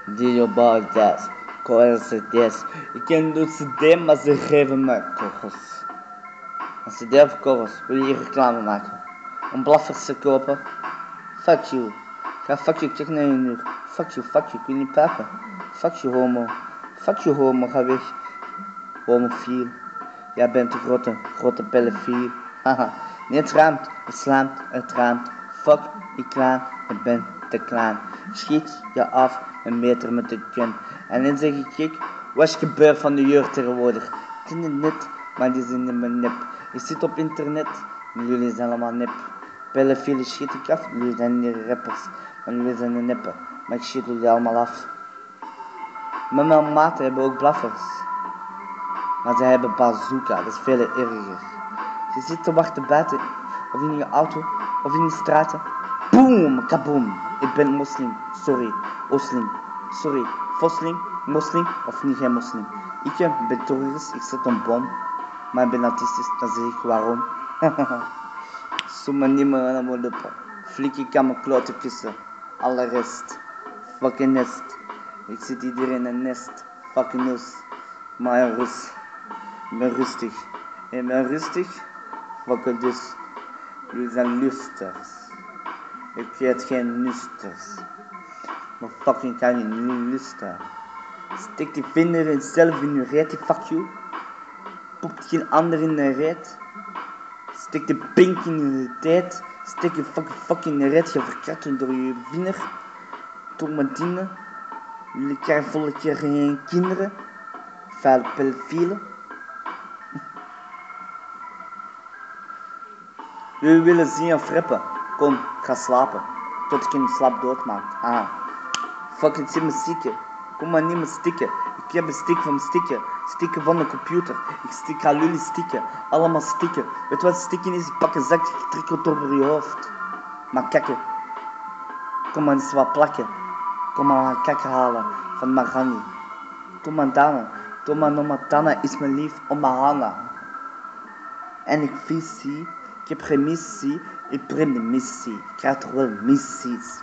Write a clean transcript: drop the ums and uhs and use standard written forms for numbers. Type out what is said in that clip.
Dio Borges, coercities. Ik ken de CD, maar ze geven me kogels. Een CD of kogels, wil je hier reclame maken? Om blaffers te kopen? Fuck you. Ga fuck you, check naar je nu. Fuck you, ik wil niet pakken. Fuck you, homo. Fuck you, homo, ga weg. Homofiel. Jij bent een grote pedofiel. Haha. Nee, het raamt. Fuck, ik klaar, ik ben te klein. Schiet je af, een meter met de gun. En dan zeg ik, wat is gebeurd van de jeugd tegenwoordig? Ik ken het net, maar die zijn in mijn nep. Ik zit op internet, en jullie zijn allemaal nep. Pedofielen schiet ik af, jullie zijn niet rappers. Maar jullie zijn de neppen, maar ik schiet jullie allemaal af. Maar mijn maten hebben ook blaffers. Maar ze hebben bazooka, dat is veel erger. Je zit te wachten buiten, of in je auto, of in de straten. Boom, kaboom. Ik ben moslim, sorry, oslim, sorry, voslim, moslim of niet geen moslim. Ik ben terrorist, ik zet een bom, maar ik ben autistisch, dan zeg ik waarom. Zomaar niet meer aan mijn lippen. Flik, ik kan mijn kloten kussen. Alle rest, fucking nest. Ik zit iedereen in een nest, fucking nest. Maar rust. Ik ben rustig. Ik ben rustig. Fuck dus. Jullie zijn lusters. Ik weet geen lusters. Maar fucking kan je niet lusten. Steek die vinger zelf in je reet, fuck you. Poept geen ander in de reet. Steek de pink in je tijd. Steek je fucking in de reet. Je verkracht door je vinger. Tomatine. Jullie krijgen volle keer geen kinderen. Vuile pedofielen. Jullie willen zien of rappen? Kom, ga slapen. Tot ik in slaap doodmaak. Fucking zit me stikken. Kom maar niet meer stikken. Ik heb een stick van stikken. Stikken van de computer. Ik stik al jullie stikken. Allemaal stikken. Weet je wat stikken is? Ik pak een zak, ik trek het over je hoofd. Maar kakken. Kom maar eens wat plakken. Kom maar kakken halen van Marani. Toma Nomatana is mijn lief om Mahana. En ik visie. Ik heb geen missie, ik breng de missie. Ik krijg toch wel missies.